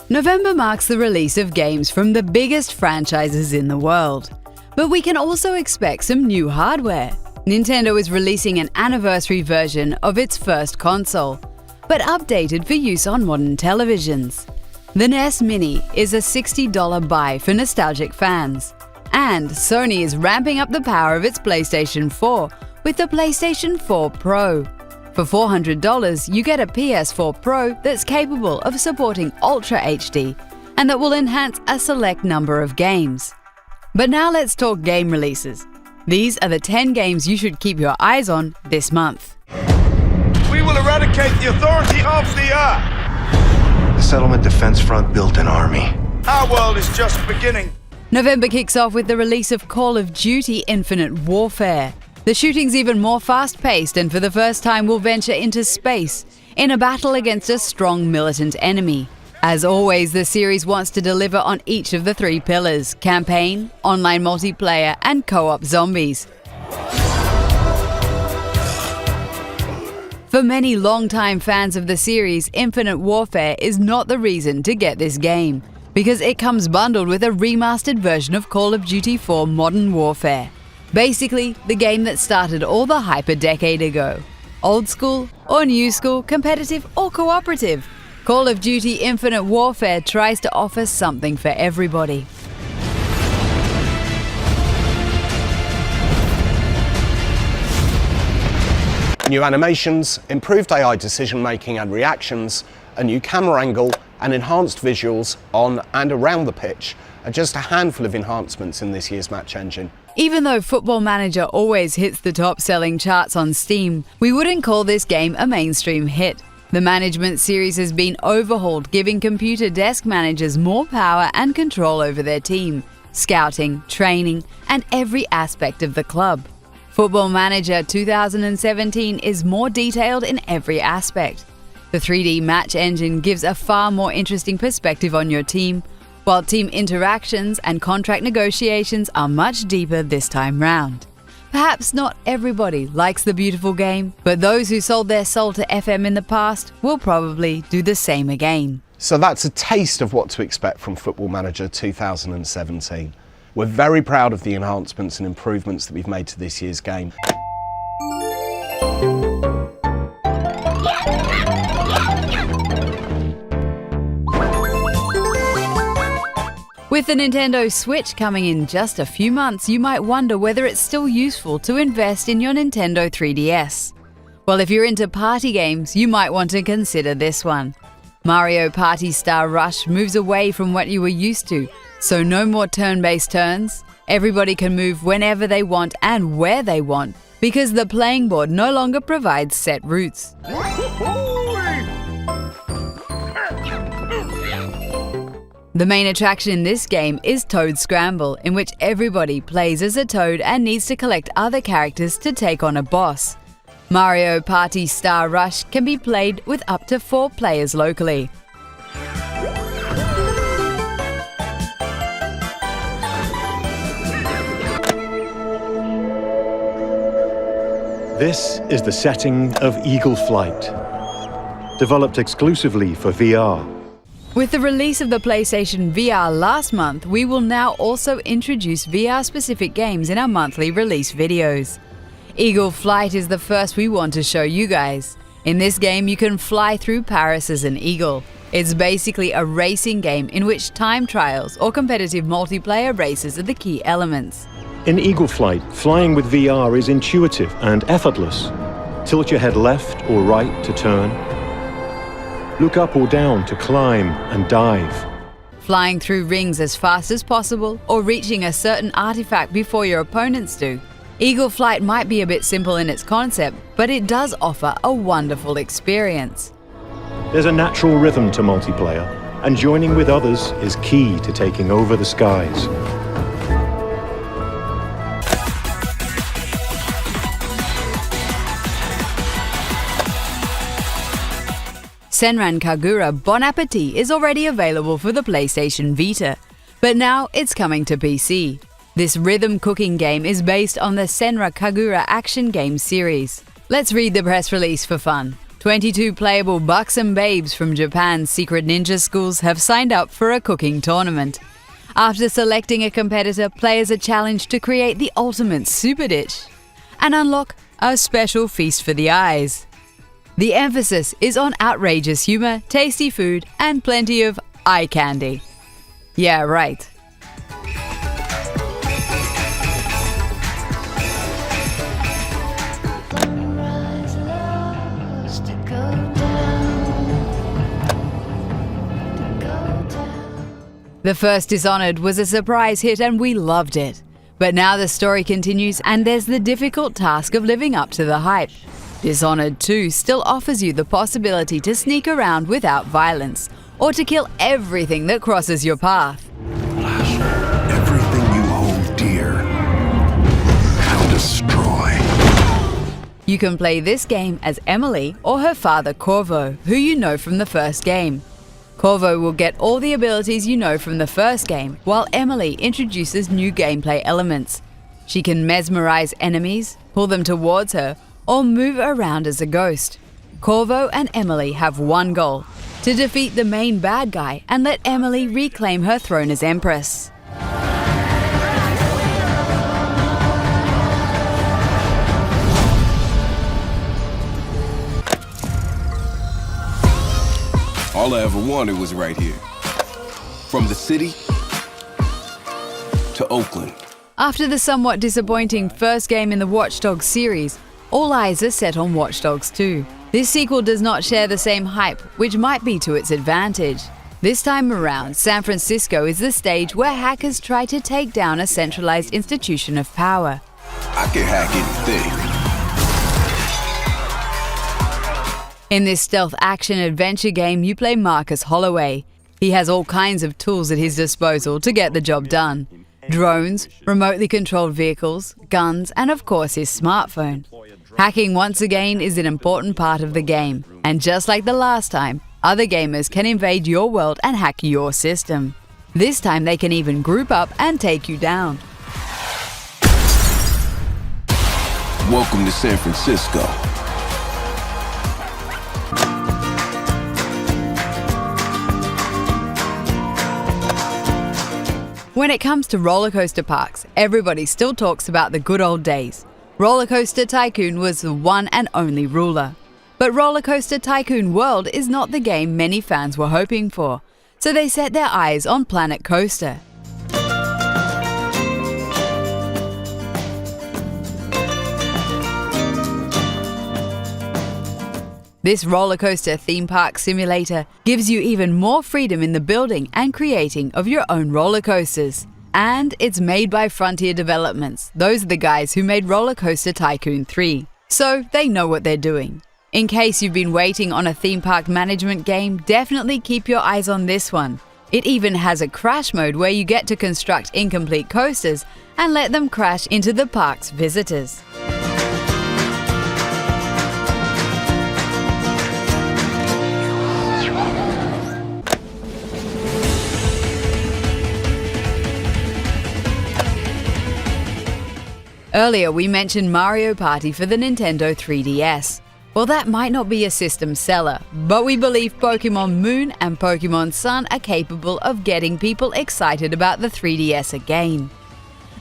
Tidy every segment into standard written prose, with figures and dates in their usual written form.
November marks the release of games from the biggest franchises in the world. But we can also expect some new hardware. Nintendo is releasing an anniversary version of its first console, but updated for use on modern televisions. The NES Mini is a $60 buy for nostalgic fans. And Sony is ramping up the power of its PlayStation 4 with the PlayStation 4 Pro. For $400, you get a PS4 Pro that's capable of supporting Ultra HD and that will enhance a select number of games. But now let's talk game releases. These are the 10 games you should keep your eyes on this month. We will eradicate the authority of the earth. The Settlement Defense Front built an army. Our world is just beginning. November kicks off with the release of Call of Duty Infinite Warfare. The shooting's even more fast-paced and for the first time will venture into space in a battle against a strong militant enemy. As always, the series wants to deliver on each of the 3 pillars: campaign, online multiplayer, and co-op zombies. For many longtime fans of the series, Infinite Warfare is not the reason to get this game, because it comes bundled with a remastered version of Call of Duty 4 Modern Warfare. Basically, the game that started all the hype a decade ago. Old school or new school, competitive or cooperative, Call of Duty Infinite Warfare tries to offer something for everybody. New animations, improved AI decision-making and reactions, a new camera angle, and enhanced visuals on and around the pitch are just a handful of enhancements in this year's match engine. Even though Football Manager always hits the top-selling charts on Steam, we wouldn't call this game a mainstream hit. The management series has been overhauled, giving computer desk managers more power and control over their team, scouting, training, and every aspect of the club. Football Manager 2017 is more detailed in every aspect. The 3D match engine gives a far more interesting perspective on your team, while team interactions and contract negotiations are much deeper this time round. Perhaps not everybody likes the beautiful game, but those who sold their soul to FM in the past will probably do the same again. So that's a taste of what to expect from Football Manager 2017. We're very proud of the enhancements and improvements that we've made to this year's game. With the Nintendo Switch coming in just a few months, you might wonder whether it's still useful to invest in your Nintendo 3DS. Well, if you're into party games, you might want to consider this one. Mario Party Star Rush moves away from what you were used to, so no more turn-based turns. Everybody can move whenever they want and where they want, because the playing board no longer provides set routes. The main attraction in this game is Toad Scramble, in which everybody plays as a Toad and needs to collect other characters to take on a boss. Mario Party Star Rush can be played with up to 4 players locally. This is the setting of Eagle Flight, developed exclusively for VR. With the release of the PlayStation VR last month, we will now also introduce VR-specific games in our monthly release videos. Eagle Flight is the first we want to show you guys. In this game, you can fly through Paris as an eagle. It's basically a racing game in which time trials or competitive multiplayer races are the key elements. In Eagle Flight, flying with VR is intuitive and effortless. Tilt your head left or right to turn. Look up or down to climb and dive. Flying through rings as fast as possible or reaching a certain artifact before your opponents do. Eagle Flight might be a bit simple in its concept, but it does offer a wonderful experience. There's a natural rhythm to multiplayer, and joining with others is key to taking over the skies. Senran Kagura Bon Appetit is already available for the PlayStation Vita, but now it's coming to PC. This rhythm cooking game is based on the Senran Kagura action game series. Let's read the press release for fun. 22 playable buxom babes from Japan's secret ninja schools have signed up for a cooking tournament. After selecting a competitor, players are challenged to create the ultimate super dish and unlock a special feast for the eyes. The emphasis is on outrageous humor, tasty food, and plenty of eye candy. Yeah, right. The first Dishonored was a surprise hit and we loved it. But now the story continues and there's the difficult task of living up to the hype. Dishonored 2 still offers you the possibility to sneak around without violence, or to kill everything that crosses your path. Everything you hold dear, I'll destroy. You can play this game as Emily or her father Corvo, who you know from the first game. Corvo will get all the abilities you know from the first game, while Emily introduces new gameplay elements. She can mesmerize enemies, pull them towards her, or move around as a ghost. Corvo and Emily have one goal: to defeat the main bad guy and let Emily reclaim her throne as Empress. All I ever wanted was right here. From the city to Oakland. After the somewhat disappointing first game in the Watch Dogs series, all eyes are set on Watch Dogs 2. This sequel does not share the same hype, which might be to its advantage. This time around, San Francisco is the stage where hackers try to take down a centralized institution of power. I can hack anything. In this stealth action-adventure game, you play Marcus Holloway. He has all kinds of tools at his disposal to get the job done. Drones, remotely controlled vehicles, guns, and of course his smartphone. Hacking once again is an important part of the game, and just like the last time, other gamers can invade your world and hack your system. This time they can even group up and take you down. Welcome to San Francisco. When it comes to roller coaster parks, everybody still talks about the good old days. Roller Coaster Tycoon was the one and only ruler. But Roller Coaster Tycoon World is not the game many fans were hoping for, so they set their eyes on Planet Coaster. This roller coaster theme park simulator gives you even more freedom in the building and creating of your own roller coasters. And it's made by Frontier Developments. Those are the guys who made Roller Coaster Tycoon 3. So they know what they're doing. In case you've been waiting on a theme park management game, definitely keep your eyes on this one. It even has a crash mode where you get to construct incomplete coasters and let them crash into the park's visitors. Earlier we mentioned Mario Party for the Nintendo 3DS. Well, that might not be a system seller, but we believe Pokemon Moon and Pokemon Sun are capable of getting people excited about the 3DS again.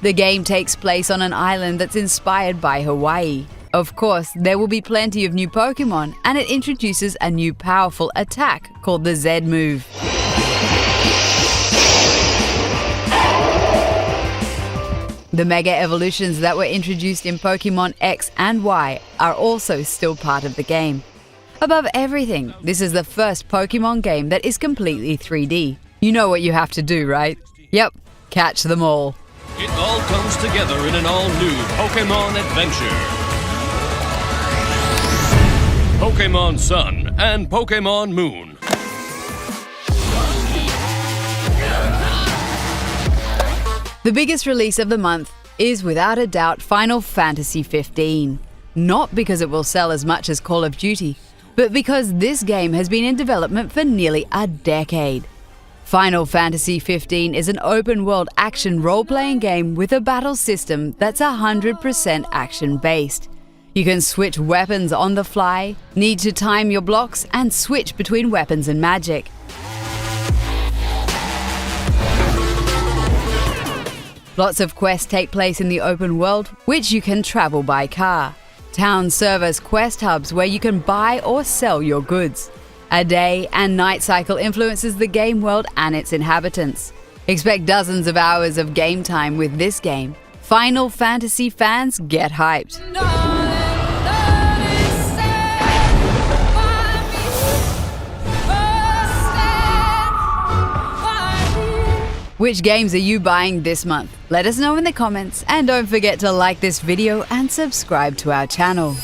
The game takes place on an island that's inspired by Hawaii. Of course, there will be plenty of new Pokemon, and it introduces a new powerful attack called the Z move. The Mega Evolutions that were introduced in Pokemon X and Y are also still part of the game. Above everything, this is the first Pokemon game that is completely 3D. You know what you have to do, right? Yep, catch them all. It all comes together in an all-new Pokemon adventure. Pokemon Sun and Pokemon Moon. The biggest release of the month is without a doubt Final Fantasy XV. Not because it will sell as much as Call of Duty, but because this game has been in development for nearly a decade. Final Fantasy XV is an open-world action role-playing game with a battle system that's 100% action-based. You can switch weapons on the fly, need to time your blocks, and switch between weapons and magic. Lots of quests take place in the open world, which you can travel by car. Towns serve as quest hubs where you can buy or sell your goods. A day and night cycle influences the game world and its inhabitants. Expect dozens of hours of game time with this game. Final Fantasy fans, get hyped! Which games are you buying this month? Let us know in the comments, and don't forget to like this video and subscribe to our channel.